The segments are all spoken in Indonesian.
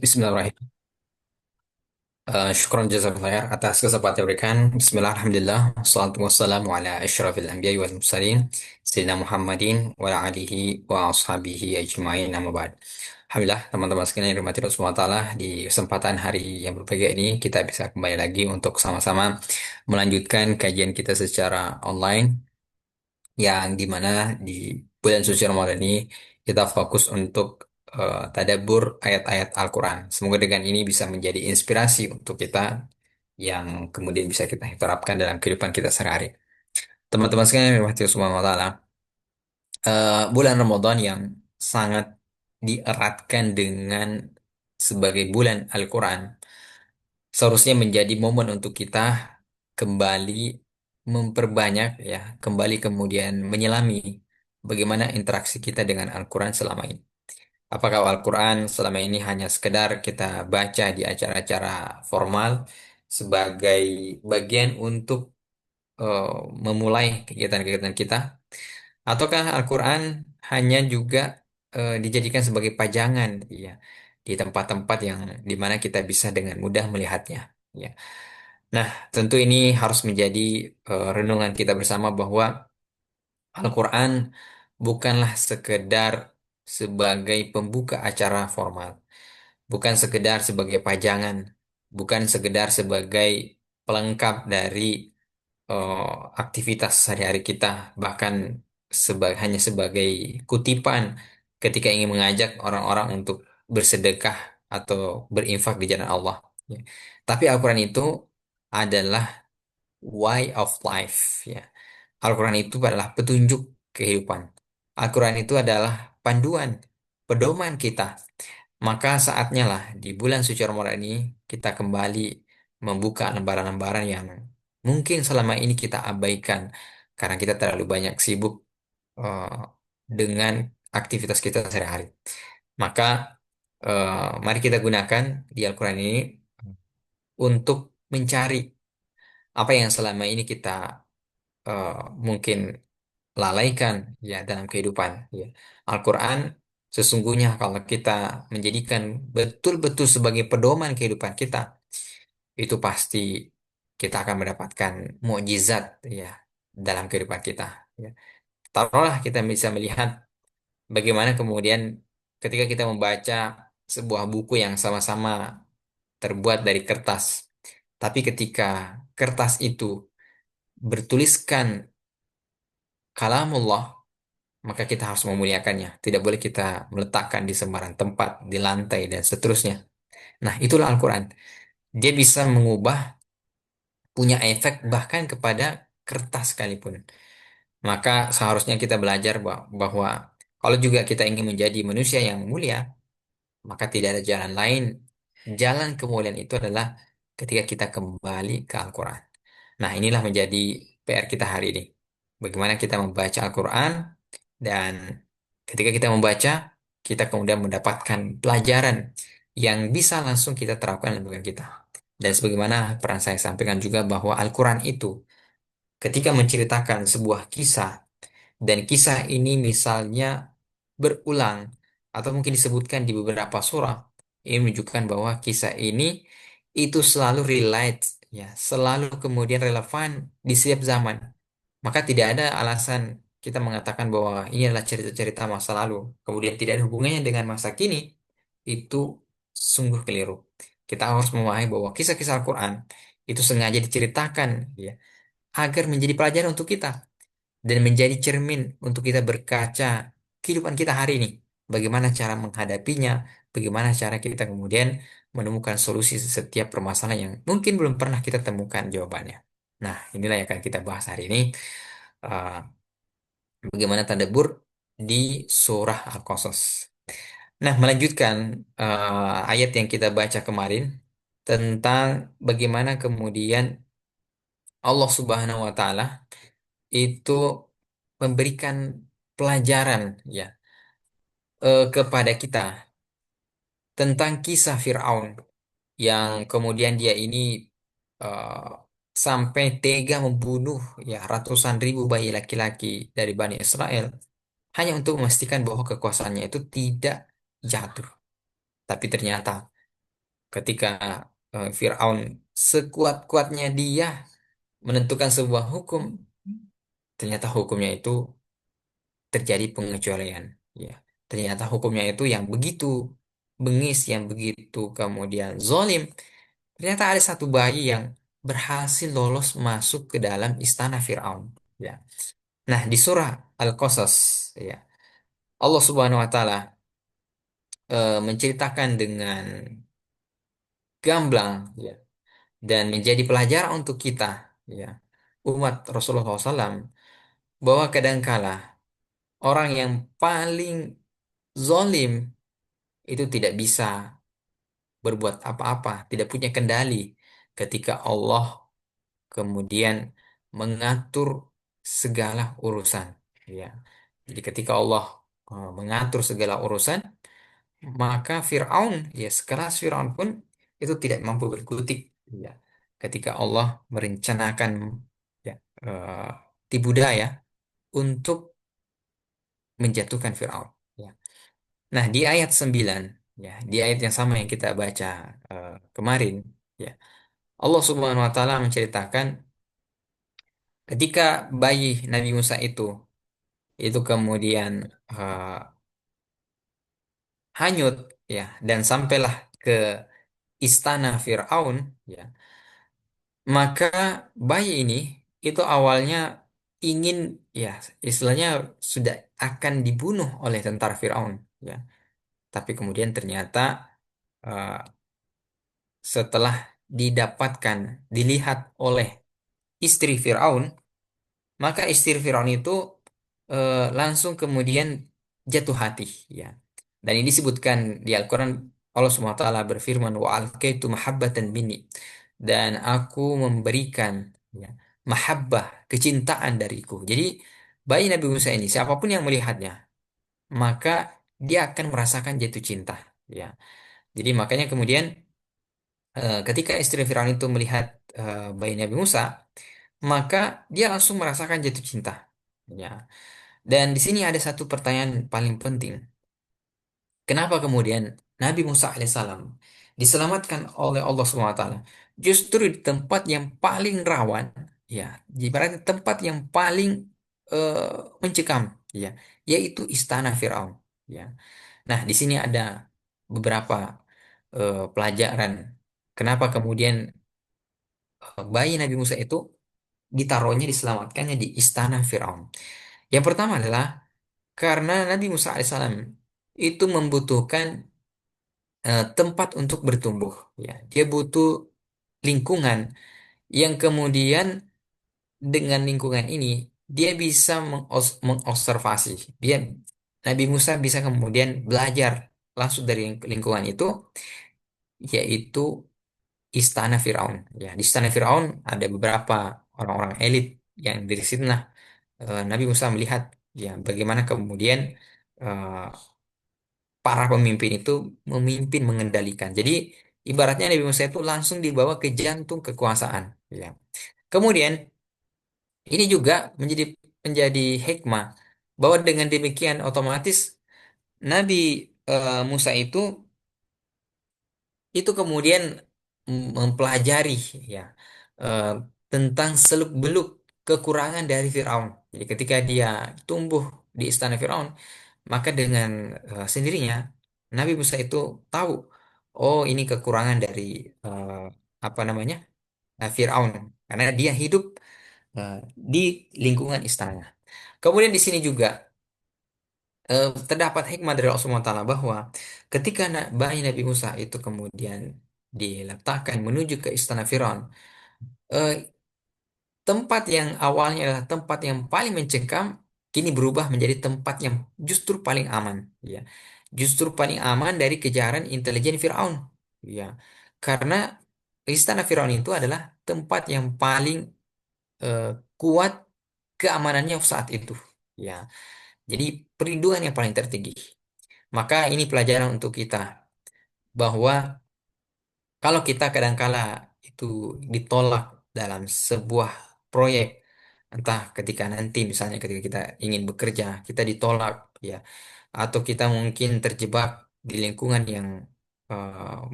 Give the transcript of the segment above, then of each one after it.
Bismillahirrahmanirrahim. Syukran jazakallah khair atas kesempatan yang diberikan. Bismillah, alhamdulillah. Wassalatu wassalamu ala asyrafil anbiya wal mursalin. Sayyidina Muhammadin wa ala alihi wa ashabihi ajma'in amma ba'd. Alhamdulillah, teman-teman sekalian yang dirahmati Allah Subhanahu wa taala, di kesempatan hari yang berbahagia ini kita bisa kembali lagi untuk sama-sama melanjutkan kajian kita secara online yang dimana di bulan suci Ramadan ini kita fokus untuk tadabbur ayat-ayat Al-Quran. Semoga dengan ini bisa menjadi inspirasi untuk kita yang kemudian bisa kita terapkan dalam kehidupan kita sehari-hari. Teman-teman sekalian yang dirahmati Allah Subhanahu wa taala, bulan Ramadan yang sangat dieratkan dengan sebagai bulan Al-Quran seharusnya menjadi momen untuk kita kembali memperbanyak ya, kembali kemudian menyelami bagaimana interaksi kita dengan Al-Quran selama ini. Apakah Al-Quran selama ini hanya sekedar kita baca di acara-acara formal sebagai bagian untuk eh, memulai kegiatan-kegiatan kita, ataukah Al-Quran hanya juga dijadikan sebagai pajangan ya di tempat-tempat yang dimana kita bisa dengan mudah melihatnya ya. Nah, tentu ini harus menjadi renungan kita bersama bahwa Al-Quran bukanlah sekedar sebagai pembuka acara formal, bukan sekedar sebagai pajangan, bukan sekedar sebagai pelengkap dari eh, aktivitas sehari-hari kita, bahkan hanya sebagai kutipan ketika ingin mengajak orang-orang untuk bersedekah atau berinfak di jalan Allah. Ya. Tapi Al-Quran itu adalah way of life. Ya. Al-Quran itu adalah petunjuk kehidupan. Al-Quran itu adalah panduan, pedoman kita. Maka saatnya lah di bulan suci Ramadan ini kita kembali membuka lembaran-lembaran yang mungkin selama ini kita abaikan karena kita terlalu banyak sibuk eh, dengan aktivitas kita sehari-hari. Maka mari kita gunakan di Al-Quran ini untuk mencari apa yang selama ini kita eh, mungkin lalaikan ya dalam kehidupan ya. Al-Quran sesungguhnya kalau kita menjadikan betul-betul sebagai pedoman kehidupan kita, itu pasti kita akan mendapatkan mukjizat ya dalam kehidupan kita ya. Taruhlah kita bisa melihat bagaimana kemudian ketika kita membaca sebuah buku yang sama-sama terbuat dari kertas, tapi ketika kertas itu bertuliskan kalamullah, maka kita harus memuliakannya. Tidak boleh kita meletakkan di sembarang tempat, di lantai, dan seterusnya. Nah, itulah Al-Quran. Dia bisa mengubah, punya efek bahkan kepada kertas sekalipun. Maka seharusnya kita belajar bahwa kalau juga kita ingin menjadi manusia yang mulia, maka tidak ada jalan lain. Jalan kemuliaan itu adalah ketika kita kembali ke Al-Quran. Nah, inilah menjadi PR kita hari ini. Bagaimana kita membaca Al-Quran dan ketika kita membaca, kita kemudian mendapatkan pelajaran yang bisa langsung kita terapkan dalam kehidupan kita. Dan sebagaimana pernah saya sampaikan juga bahwa Al-Quran itu ketika menceritakan sebuah kisah dan kisah ini misalnya berulang atau mungkin disebutkan di beberapa surah, ini menunjukkan bahwa kisah ini itu selalu relate ya, selalu kemudian relevan di setiap zaman. Maka tidak ada alasan kita mengatakan bahwa ini adalah cerita-cerita masa lalu, kemudian tidak ada hubungannya dengan masa kini. Itu sungguh keliru. Kita harus memahami bahwa kisah-kisah Al-Quran itu sengaja diceritakan ya, agar menjadi pelajaran untuk kita dan menjadi cermin untuk kita berkaca kehidupan kita hari ini. Bagaimana cara menghadapinya, bagaimana cara kita kemudian menemukan solusi setiap permasalahan yang mungkin belum pernah kita temukan jawabannya. Nah, inilah yang akan kita bahas hari ini. Uh, Bagaimana tadabbur di surah Al-Qasas. Nah, melanjutkan ayat yang kita baca kemarin tentang bagaimana kemudian Allah Subhanahu wa taala itu memberikan pelajaran ya kepada kita tentang kisah Firaun yang kemudian dia ini eh, sampai tega membunuh ya ratusan ribu bayi laki-laki dari Bani Israel hanya untuk memastikan bahwa kekuasaannya itu tidak jatuh. Tapi ternyata ketika Fir'aun sekuat-kuatnya dia menentukan sebuah hukum, ternyata hukumnya itu terjadi pengecualian. Ya, ternyata hukumnya itu yang begitu bengis, yang begitu kemudian zolim. Ternyata ada satu bayi yang berhasil lolos masuk ke dalam istana Fir'aun. Ya. Nah, di surah Al-Qasas, ya, Allah Subhanahu wa taala menceritakan dengan gamblang, ya, dan menjadi pelajaran untuk kita, ya, umat Rasulullah SAW, bahwa kadangkala orang yang paling zolim itu tidak bisa berbuat apa-apa, tidak punya kendali ketika Allah kemudian mengatur segala urusan. Ya. Jadi ketika Allah mengatur segala urusan, maka Fir'aun, ya sekelas Fir'aun pun itu tidak mampu berkutik. Ya. Ketika Allah merencanakan, ya, eh, tipu daya untuk menjatuhkan Fir'aun. Ya. Nah, di ayat 9, ya, di ayat yang sama yang kita baca kemarin, ya, Allah Subhanahu wa taala menceritakan ketika bayi Nabi Musa itu kemudian eh, hanyut, ya, dan sampailah ke istana Firaun, ya, maka bayi ini itu awalnya ingin, ya, istilahnya sudah akan dibunuh oleh tentara Firaun, ya, tapi kemudian ternyata eh, setelah didapatkan, dilihat oleh istri Firaun, maka istri Firaun itu langsung kemudian jatuh hati, ya. Dan ini disebutkan di Al-Quran, Allah SWT berfirman, wa alkaitu mahabbatan bini, dan aku memberikan, ya, mahabbah, kecintaan dariku. Jadi bayi Nabi Musa ini, siapapun yang melihatnya, maka dia akan merasakan jatuh cinta, ya. Jadi makanya kemudian ketika istri Firaun itu melihat bayi Nabi Musa, maka dia langsung merasakan jatuh cinta. Ya. Dan di sini ada satu pertanyaan paling penting. Kenapa kemudian Nabi Musa alaihissalam diselamatkan oleh Allah SWT justru di tempat yang paling rawan, ya, ibaratnya tempat yang paling mencekam, ya, yaitu istana Firaun. Ya. Nah, di sini ada beberapa pelajaran. Kenapa kemudian bayi Nabi Musa itu ditaruhnya, diselamatkannya di istana Firaun? Yang pertama adalah karena Nabi Musa alaihissalam itu membutuhkan tempat untuk bertumbuh. Ya, dia butuh lingkungan yang kemudian dengan lingkungan ini dia bisa mengobservasi. Dia Nabi Musa bisa kemudian belajar langsung dari lingkungan itu, yaitu istana Firaun. Ya, di istana Firaun ada beberapa orang-orang elit yang dari situlah Nabi Musa melihat, ya, bagaimana kemudian eh, para pemimpin itu memimpin mengendalikan. Jadi ibaratnya Nabi Musa itu langsung dibawa ke jantung kekuasaan. Ya. Kemudian ini juga menjadi menjadi hikmah bahwa dengan demikian otomatis Nabi Musa itu kemudian mempelajari, ya, eh, tentang seluk-beluk kekurangan dari Firaun. Jadi ketika dia tumbuh di istana Firaun, maka dengan sendirinya Nabi Musa itu tahu, oh ini kekurangan dari eh, apa namanya, Firaun, karena dia hidup eh, di lingkungan istana. Kemudian di sini juga terdapat hikmah dari Rasulullah SWT bahwa ketika bayi Nabi Musa itu kemudian diletakkan menuju ke istana Firaun, eh, tempat yang awalnya adalah tempat yang paling mencekam, kini berubah menjadi tempat yang justru paling aman, ya. Justru paling aman dari kejaran intelijen Firaun, ya. Karena istana Firaun itu adalah tempat yang paling eh, kuat keamanannya saat itu, ya. Jadi perlindungan yang paling tertinggi. Maka ini pelajaran untuk kita bahwa kalau kita kadangkala itu ditolak dalam sebuah proyek, entah ketika nanti misalnya ketika kita ingin bekerja, kita ditolak, ya, atau kita mungkin terjebak di lingkungan yang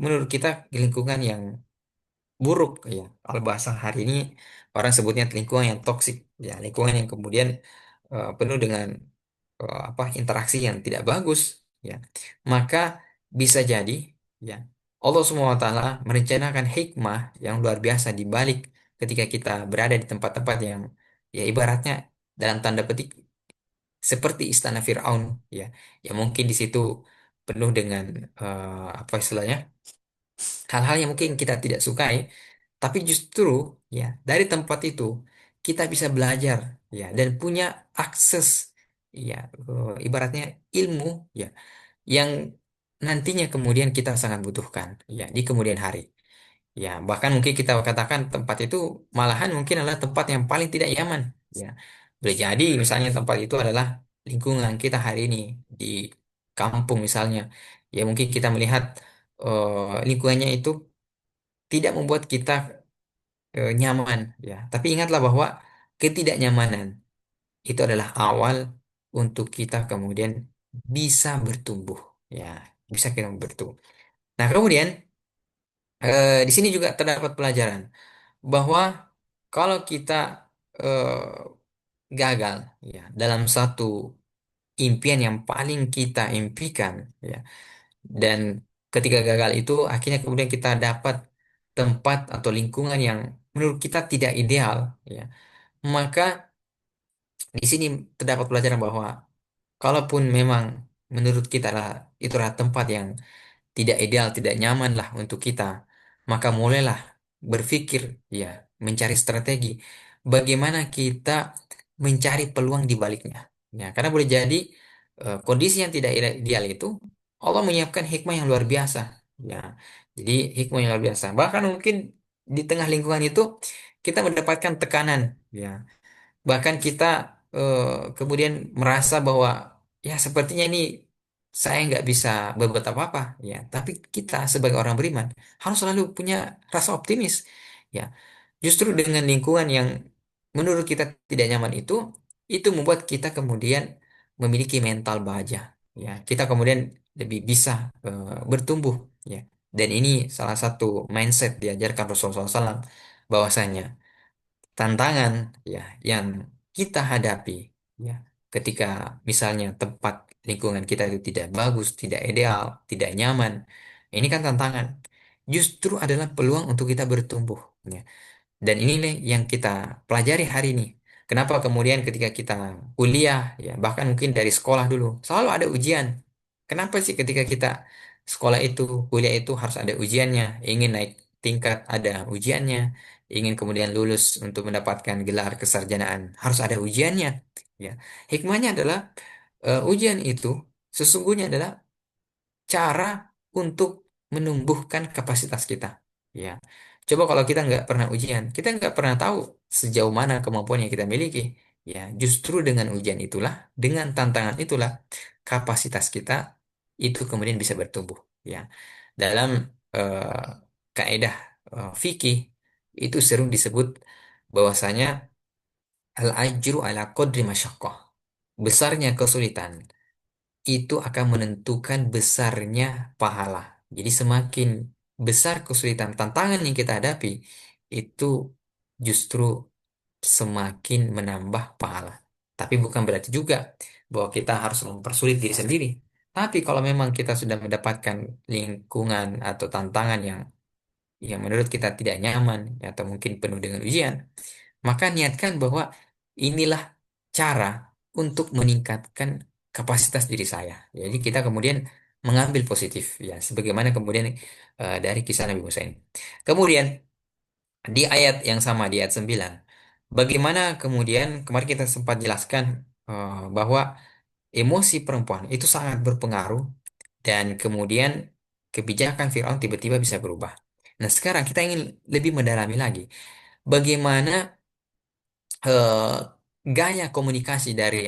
menurut kita lingkungan yang buruk ya. Kalau bahasa hari ini orang sebutnya lingkungan yang toksik ya, lingkungan yang kemudian penuh dengan apa interaksi yang tidak bagus ya. Maka bisa jadi ya Allah SWT merencanakan hikmah yang luar biasa di balik ketika kita berada di tempat-tempat yang ya ibaratnya dalam tanda petik seperti istana Firaun ya. Ya mungkin di situ penuh dengan apa istilahnya hal-hal yang mungkin kita tidak sukai, tapi justru ya dari tempat itu kita bisa belajar ya dan punya akses ya ibaratnya ilmu ya yang nantinya kemudian kita sangat butuhkan ya di kemudian hari. Ya, bahkan mungkin kita katakan tempat itu malahan mungkin adalah tempat yang paling tidak nyaman. Ya, boleh jadi misalnya tempat itu adalah lingkungan kita hari ini di kampung misalnya. Ya mungkin kita melihat lingkungannya itu tidak membuat kita nyaman. Ya, tapi ingatlah bahwa ketidaknyamanan itu adalah awal untuk kita kemudian bisa bertumbuh. Ya, bisa kita bertumbuh. Nah, kemudian di sini juga terdapat pelajaran bahwa kalau kita gagal ya dalam satu impian yang paling kita impikan ya dan ketika gagal itu akhirnya kemudian kita dapat tempat atau lingkungan yang menurut kita tidak ideal ya maka di sini terdapat pelajaran bahwa kalaupun memang menurut kita lah itu adalah tempat yang tidak ideal, tidak nyaman lah untuk kita, maka mulailah berpikir, ya, mencari strategi bagaimana kita mencari peluang di baliknya. Ya, karena boleh jadi kondisi yang tidak ideal itu Allah menyiapkan hikmah yang luar biasa. Ya, jadi hikmah yang luar biasa. Bahkan mungkin di tengah lingkungan itu kita mendapatkan tekanan, ya. Bahkan kita kemudian merasa bahwa ya sepertinya ini saya nggak bisa berbuat apa-apa ya. Tapi kita sebagai orang beriman harus selalu punya rasa optimis ya. Justru dengan lingkungan yang menurut kita tidak nyaman itu membuat kita kemudian memiliki mental baja ya. Kita kemudian lebih bisa bertumbuh ya. Dan ini salah satu mindset diajarkan Rasulullah SAW bahwasanya tantangan ya yang kita hadapi ya ketika misalnya tempat lingkungan kita itu tidak bagus, tidak ideal, tidak nyaman. Ini kan tantangan. Justru adalah peluang untuk kita bertumbuh ya. Dan ini nih yang kita pelajari hari ini. Kenapa kemudian ketika kita kuliah, ya bahkan mungkin dari sekolah dulu, selalu ada ujian. Kenapa sih ketika kita sekolah itu, kuliah itu harus ada ujiannya, ingin naik tingkat ada ujiannya, ingin kemudian lulus untuk mendapatkan gelar kesarjanaan, harus ada ujiannya. Ya, hikmahnya adalah ujian itu sesungguhnya adalah cara untuk menumbuhkan kapasitas kita. Ya, coba kalau kita nggak pernah ujian, kita nggak pernah tahu sejauh mana kemampuan yang kita miliki. Ya, justru dengan ujian itulah, dengan tantangan itulah, kapasitas kita itu kemudian bisa bertumbuh. Ya, dalam eh, kaidah fikih itu sering disebut bahwasanya al-ajru ala qadri masyaqqah. Besarnya kesulitan itu akan menentukan besarnya pahala. Jadi semakin besar kesulitan tantangan yang kita hadapi, itu justru semakin menambah pahala. Tapi bukan berarti juga bahwa kita harus mempersulit diri sendiri. Tapi kalau memang kita sudah mendapatkan lingkungan atau tantangan yang menurut kita tidak nyaman atau mungkin penuh dengan ujian, maka niatkan bahwa inilah cara untuk meningkatkan kapasitas diri saya. Jadi kita kemudian mengambil positif ya, sebagaimana kemudian dari kisah Nabi Musa ini. Kemudian di ayat yang sama di ayat 9, bagaimana kemudian kemarin kita sempat jelaskan bahwa emosi perempuan itu sangat berpengaruh dan kemudian kebijakan Firaun tiba-tiba bisa berubah. Nah, sekarang kita ingin lebih mendalami lagi bagaimana eh, gaya komunikasi dari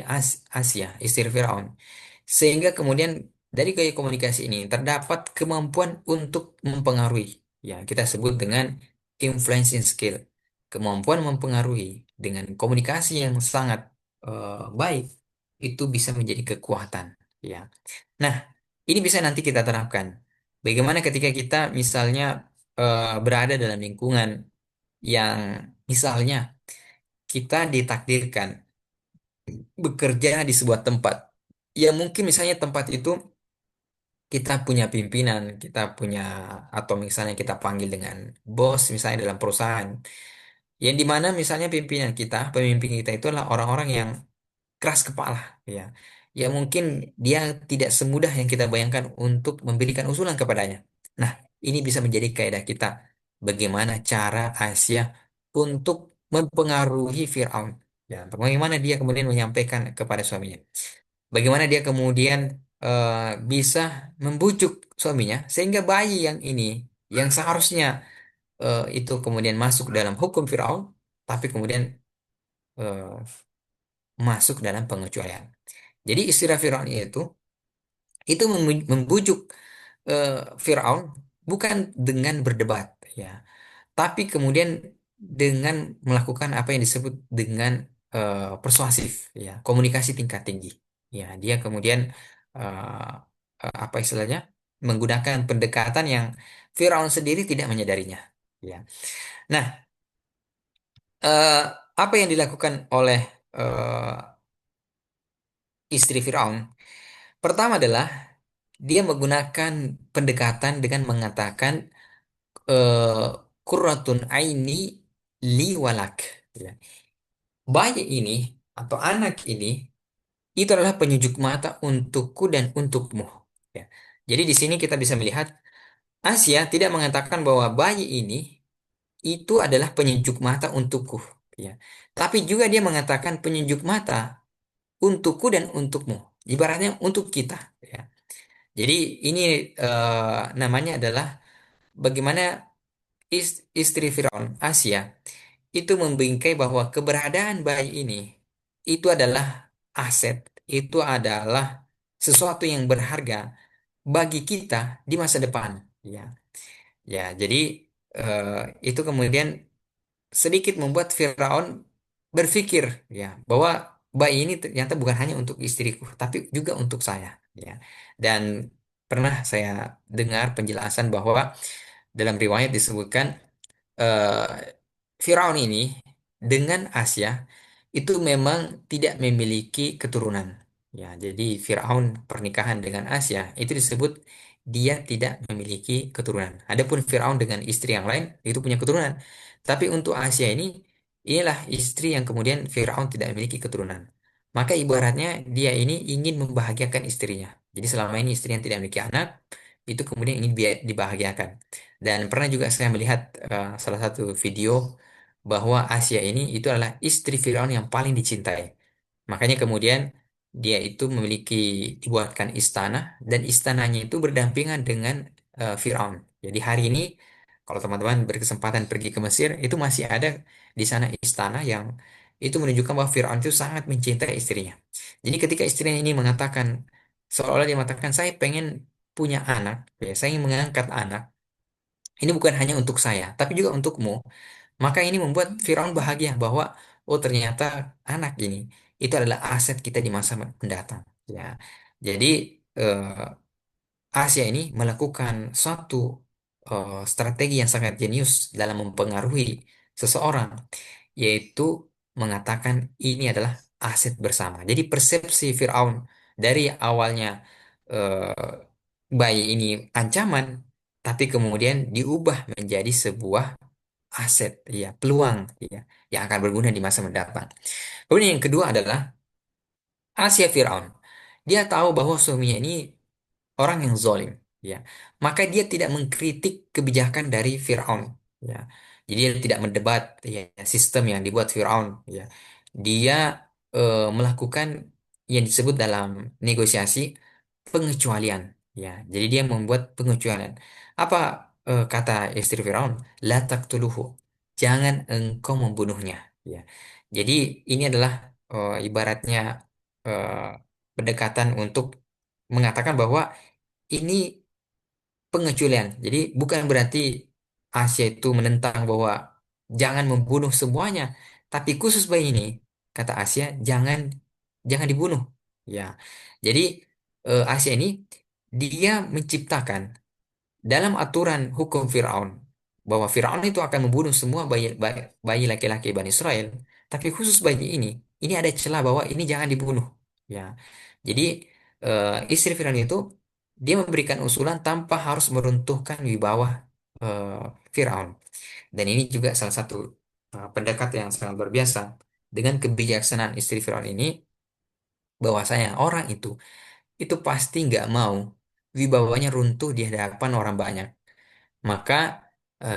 Asia, istri Firaun. Sehingga kemudian dari gaya komunikasi ini terdapat kemampuan untuk mempengaruhi. Ya, kita sebut dengan influencing skill. Kemampuan mempengaruhi dengan komunikasi yang sangat baik itu bisa menjadi kekuatan. Ya. Nah, ini bisa nanti kita terapkan. Bagaimana ketika kita misalnya berada dalam lingkungan yang misalnya kita ditakdirkan bekerja di sebuah tempat. Ya mungkin misalnya tempat itu kita punya pimpinan, kita punya atau misalnya kita panggil dengan bos misalnya dalam perusahaan. Yang dimana misalnya pimpinan kita, pemimpin kita itu adalah orang-orang yang keras kepala, ya. Ya mungkin dia tidak semudah yang kita bayangkan untuk memberikan usulan kepadanya. Nah, ini bisa menjadi kaidah kita. Bagaimana cara Asia untuk mempengaruhi Firaun? Ya, bagaimana dia kemudian menyampaikan kepada suaminya? Bagaimana dia kemudian bisa membujuk suaminya sehingga bayi yang ini, yang seharusnya itu kemudian masuk dalam hukum Firaun, tapi kemudian eh, masuk dalam pengecualian. Jadi istilah Firaun itu membujuk eh, Firaun bukan dengan berdebat, ya, tapi kemudian dengan melakukan apa yang disebut dengan persuasif, ya, komunikasi tingkat tinggi. Ya, dia kemudian eh, apa istilahnya menggunakan pendekatan yang Firaun sendiri tidak menyadarinya. Ya. Nah, eh, apa yang dilakukan oleh eh, istri Firaun? Pertama adalah dia menggunakan pendekatan dengan mengatakan eh, kurratun aini li walak. Ya. Bayi ini atau anak ini itu adalah penyejuk mata untukku dan untukmu. Ya. Jadi di sini kita bisa melihat Asia tidak mengatakan bahwa bayi ini itu adalah penyejuk mata untukku. Ya. Tapi juga dia mengatakan penyejuk mata untukku dan untukmu. Ibaratnya untuk kita. Ya. Jadi ini namanya adalah bagaimana istri Firaun, Asia, itu membingkai bahwa keberadaan bayi ini itu adalah aset, itu adalah sesuatu yang berharga bagi kita di masa depan. Ya, ya. Jadi eh, itu kemudian sedikit membuat Firaun berpikir, ya, bahwa bayi ini ternyata bukan hanya untuk istriku, tapi juga untuk saya. Ya, dan pernah saya dengar penjelasan bahwa dalam riwayat disebutkan eh, Firaun ini dengan Asia itu memang tidak memiliki keturunan. Ya, jadi Firaun pernikahan dengan Asia itu disebut dia tidak memiliki keturunan. Adapun Firaun dengan istri yang lain itu punya keturunan. Tapi untuk Asia ini inilah istri yang kemudian Firaun tidak memiliki keturunan. Maka ibaratnya dia ini ingin membahagiakan istrinya. Jadi selama ini istri yang tidak memiliki anak itu kemudian ingin dibahagiakan. Dan pernah juga saya melihat salah satu video bahwa Asia ini itu adalah istri Firaun yang paling dicintai. Makanya kemudian dia itu memiliki dibuatkan istana dan istananya itu berdampingan dengan Firaun. Jadi hari ini kalau teman-teman berkesempatan pergi ke Mesir itu masih ada di sana istana yang itu menunjukkan bahwa Firaun itu sangat mencintai istrinya. Jadi ketika istrinya ini mengatakan seolah-olah dia mengatakan saya pengen punya anak, ya, saya ingin mengangkat anak. Ini bukan hanya untuk saya, tapi juga untukmu. Maka ini membuat Firaun bahagia bahwa oh ternyata anak ini itu adalah aset kita di masa mendatang. Ya, jadi Asia ini melakukan suatu strategi yang sangat jenius dalam mempengaruhi seseorang, yaitu mengatakan ini adalah aset bersama. Jadi persepsi Firaun dari awalnya bayi ini ancaman, tapi kemudian diubah menjadi sebuah aset, ya, peluang, ya, yang akan berguna di masa mendatang. Kemudian yang kedua adalah Asia Firaun. Dia tahu bahwa suaminya ini orang yang zalim, ya. Maka dia tidak mengkritik kebijakan dari Firaun, ya. Jadi dia tidak mendebat, ya, sistem yang dibuat Firaun, ya. Dia melakukan yang disebut dalam negosiasi pengecualian, ya. Jadi dia membuat pengecualian. Apa kata istri Firaun? La taqtuluhu. Jangan engkau membunuhnya, ya. Jadi ini adalah ibaratnya eh, pendekatan untuk mengatakan bahwa ini pengecualian. Jadi bukan berarti Asia itu menentang bahwa jangan membunuh semuanya, tapi khusus bayi ini, kata Asia, jangan dibunuh. Ya. Jadi Asia ini dia menciptakan dalam aturan hukum Firaun bahwa Firaun itu akan membunuh semua bayi laki-laki Bani Israel, tapi khusus bayi ini ada celah bahwa ini jangan dibunuh. Ya, jadi istri Firaun itu dia memberikan usulan tanpa harus meruntuhkan wibawa eh, Firaun. Dan ini juga salah satu pendekatan yang sangat luar biasa dengan kebijaksanaan istri Firaun ini, bahwasanya orang itu pasti nggak mau wibawanya runtuh di hadapan orang banyak. Maka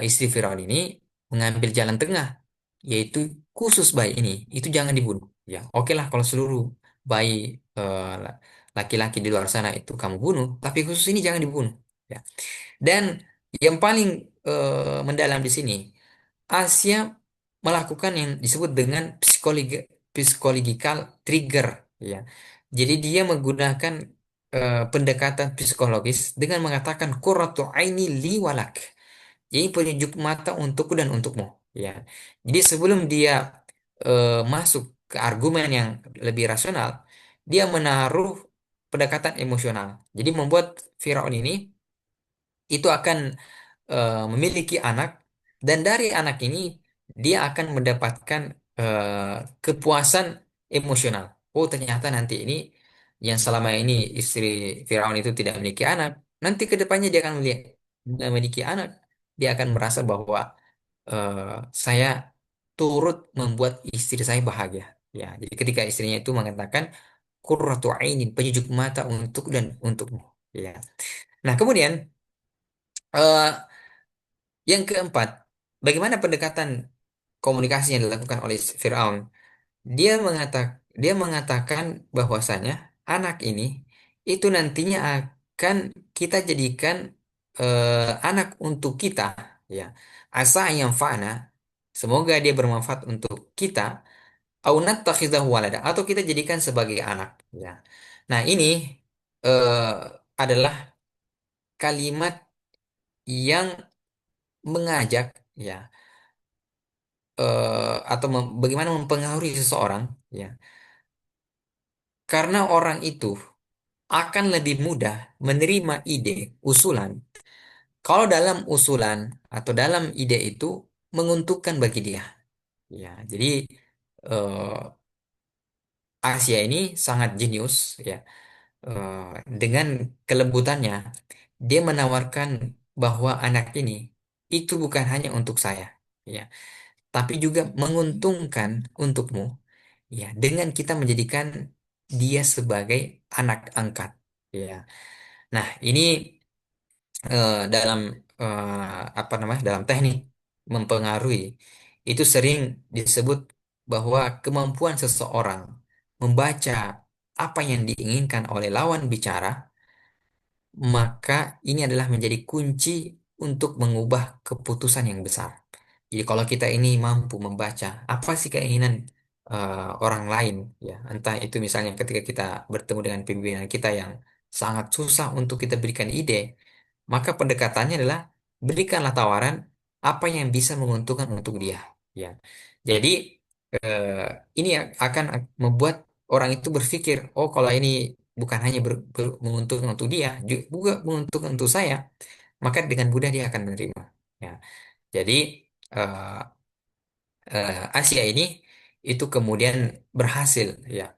istri Firaun ini mengambil jalan tengah, yaitu khusus bayi ini itu jangan dibunuh. Ya, oke lah kalau seluruh bayi laki-laki di luar sana itu kamu bunuh, tapi khusus ini jangan dibunuh. Ya. Dan yang paling mendalam di sini, Asia melakukan yang disebut dengan psychological trigger. Ya, jadi dia menggunakan pendekatan psikologis dengan mengatakan qurratu aini li walak. Jadi penunjuk mata untukku dan untukmu. Ya. Jadi sebelum dia masuk ke argumen yang lebih rasional, dia menaruh pendekatan emosional. Jadi membuat Firaun ini itu akan memiliki anak, dan dari anak ini dia akan mendapatkan kepuasan emosional. Oh, ternyata nanti ini yang selama ini istri Firaun itu tidak memiliki anak, nanti ke depannya dia akan memiliki anak. Dia akan merasa bahwa eh, saya turut membuat istri saya bahagia. Ya, jadi ketika istrinya itu mengatakan qurratu ainin, penyejuk mata untuk dan untukmu. Ya. Nah, kemudian eh, yang keempat, bagaimana pendekatan komunikasi yang dilakukan oleh Firaun? Dia mengatakan bahwasanya anak ini itu nantinya akan kita jadikan anak untuk kita, ya. Asa yang fana, semoga dia bermanfaat untuk kita, au nattakhidahu walada, atau kita jadikan sebagai anak, ya. Nah, ini eh, adalah kalimat yang mengajak, ya, atau bagaimana mempengaruhi seseorang, ya, karena orang itu akan lebih mudah menerima ide usulan kalau dalam usulan atau dalam ide itu menguntungkan bagi dia, ya. Jadi eh, Asia ini sangat jenius, ya. Eh, dengan kelembutannya dia menawarkan bahwa anak ini itu bukan hanya untuk saya, ya, tapi juga menguntungkan untukmu. Ya, dengan kita menjadikan dia sebagai anak angkat. Ya. Nah, ini dalam apa namanya? Dalam teknik mempengaruhi itu sering disebut bahwa kemampuan seseorang membaca apa yang diinginkan oleh lawan bicara, maka ini adalah menjadi kunci untuk mengubah keputusan yang besar. Jadi kalau kita ini mampu membaca apa sih keinginan orang lain, ya, entah itu misalnya ketika kita bertemu dengan pimpinan kita yang sangat susah untuk kita berikan ide, maka pendekatannya adalah berikanlah tawaran apa yang bisa menguntungkan untuk dia, ya. Jadi eh, ini akan membuat orang itu berpikir, oh kalau ini bukan hanya menguntungkan untuk dia, juga menguntungkan untuk saya, maka dengan mudah dia akan menerima. Ya. Jadi eh, Asia ini itu kemudian berhasil, ya,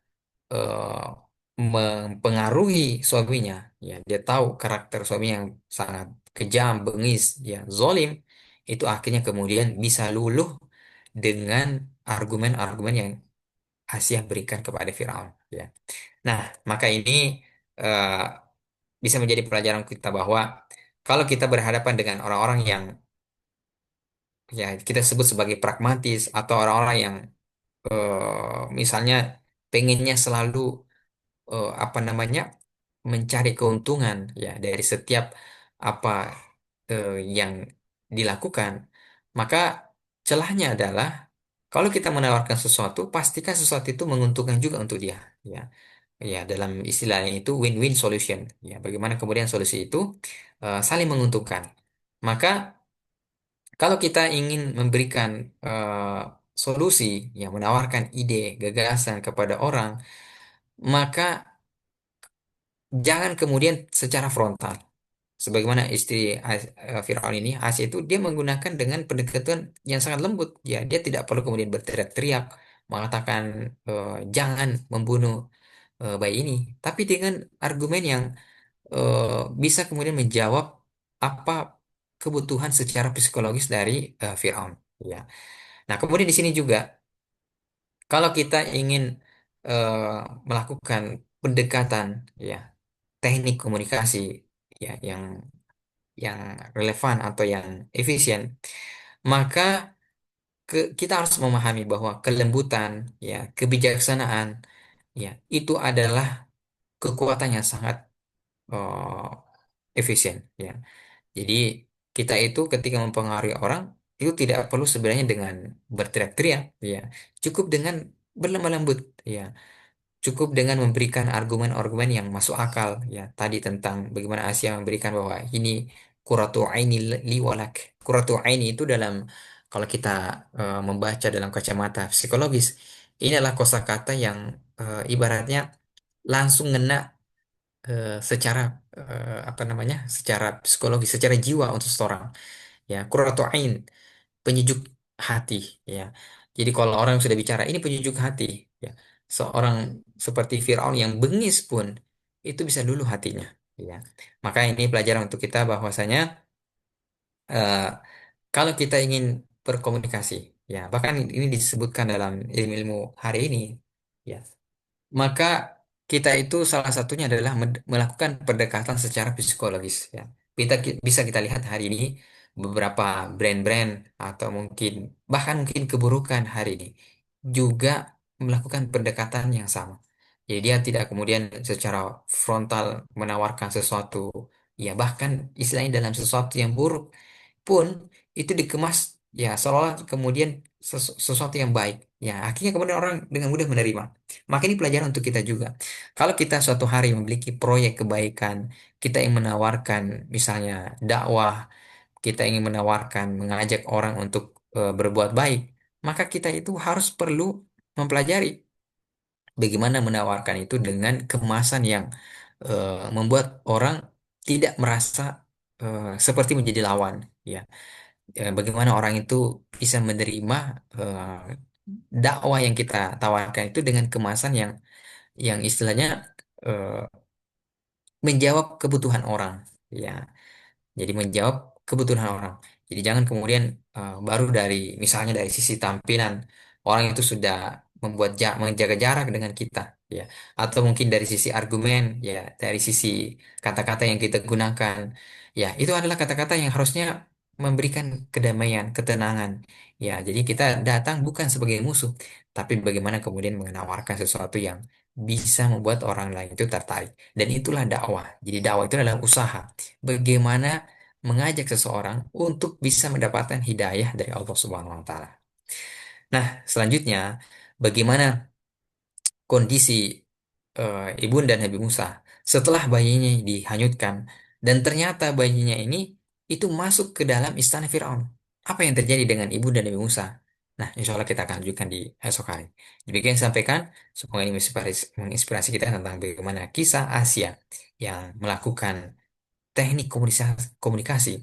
eh, mempengaruhi suaminya. Ya, dia tahu karakter suami yang sangat kejam, bengis, ya, zolim. Itu akhirnya kemudian bisa luluh dengan argumen-argumen yang Asia berikan kepada Firaun. Ya. Nah, maka ini eh, bisa menjadi pelajaran kita bahwa kalau kita berhadapan dengan orang-orang yang, ya, kita sebut sebagai pragmatis, atau orang-orang yang misalnya pengennya selalu apa namanya, mencari keuntungan, ya, dari setiap apa yang dilakukan, maka celahnya adalah kalau kita menawarkan sesuatu, pastikan sesuatu itu menguntungkan juga untuk dia, ya. Ya, dalam istilahnya itu win-win solution. Ya, bagaimana kemudian solusi itu saling menguntungkan. Maka kalau kita ingin memberikan solusi, yang menawarkan ide, gagasan kepada orang, maka jangan kemudian secara frontal. sebagaimana istri Firaun ini, Asia itu dia menggunakan dengan pendekatan yang sangat lembut. Ya, dia tidak perlu kemudian berteriak-teriak mengatakan jangan membunuh bayi ini, tapi dengan argumen yang bisa kemudian menjawab apa kebutuhan secara psikologis dari Firaun. Ya. Nah, kemudian di sini juga kalau kita ingin eh, melakukan pendekatan, ya, teknik komunikasi, ya, yang relevan atau yang efisien, maka kita harus memahami bahwa kelembutan, ya, kebijaksanaan, ya, itu adalah kekuatan yang sangat eh, efisien, ya. Jadi kita itu ketika mempengaruhi orang itu tidak perlu sebenarnya dengan berteriak-teriak, ya. Cukup dengan berlemah lembut, ya. Cukup dengan memberikan argumen-argumen yang masuk akal, ya. Tadi tentang bagaimana Asia memberikan bahwa ini qurratu aini li walak. Qurratu aini itu dalam, kalau kita membaca dalam kacamata psikologis, ini adalah kosakata yang ibaratnya langsung ngena secara apa namanya? Secara psikologis, secara jiwa untuk seseorang. Ya, qurratu ain, penyejuk hati, ya. Jadi kalau orang yang sudah bicara ini penyejuk hati, ya. Seorang seperti Firaun yang bengis pun itu bisa luluh hatinya, ya. Maka ini pelajaran untuk kita bahwasanya eh, kalau kita ingin berkomunikasi, ya, bahkan ini disebutkan dalam ilmu-ilmu hari ini, ya, maka kita itu salah satunya adalah melakukan pendekatan secara psikologis, ya. Bisa kita lihat hari ini beberapa brand-brand atau mungkin bahkan mungkin keburukan hari ini juga melakukan pendekatan yang sama. Jadi dia tidak kemudian secara frontal menawarkan sesuatu, ya, bahkan istilahnya dalam sesuatu yang buruk pun itu dikemas, ya, seolah kemudian sesuatu yang baik, ya, akhirnya kemudian orang dengan mudah menerima. Maka ini pelajaran untuk kita juga. Kalau kita suatu hari memiliki proyek kebaikan, kita ingin menawarkan misalnya dakwah, kita ingin menawarkan mengajak orang untuk berbuat baik, maka kita itu harus perlu mempelajari bagaimana menawarkan itu dengan kemasan yang membuat orang tidak merasa seperti menjadi lawan, ya. Bagaimana orang itu bisa menerima dakwah yang kita tawarkan itu dengan kemasan yang istilahnya eh, menjawab kebutuhan orang, ya. Jadi menjawab kebutuhan orang. Jadi jangan kemudian baru dari misalnya dari sisi tampilan orang itu sudah menjaga jarak dengan kita, ya. Atau mungkin dari sisi argumen, ya, dari sisi kata-kata yang kita gunakan, ya, itu adalah kata-kata yang harusnya memberikan kedamaian, ketenangan. Ya, jadi kita datang bukan sebagai musuh, tapi bagaimana kemudian menawarkan sesuatu yang bisa membuat orang lain itu tertarik. Dan itulah dakwah. Jadi dakwah itu adalah usaha. Bagaimana mengajak seseorang untuk bisa mendapatkan hidayah dari Allah Subhanahu wa taala. Nah, selanjutnya bagaimana kondisi ibunda Nabi Musa setelah bayinya dihanyutkan dan ternyata bayinya ini itu masuk ke dalam istana Firaun. Apa yang terjadi dengan ibunda Nabi Musa? Nah, insya Allah kita akan lanjutkan di esok hari. Demikian yang sampaikan, semoga ini menginspirasi kita tentang bagaimana kisah Asia yang melakukan teknik komunikasi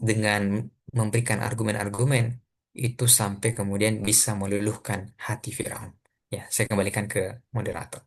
dengan memberikan argumen-argumen itu sampai kemudian bisa meluluhkan hati Firaun. Ya, saya kembalikan ke moderator.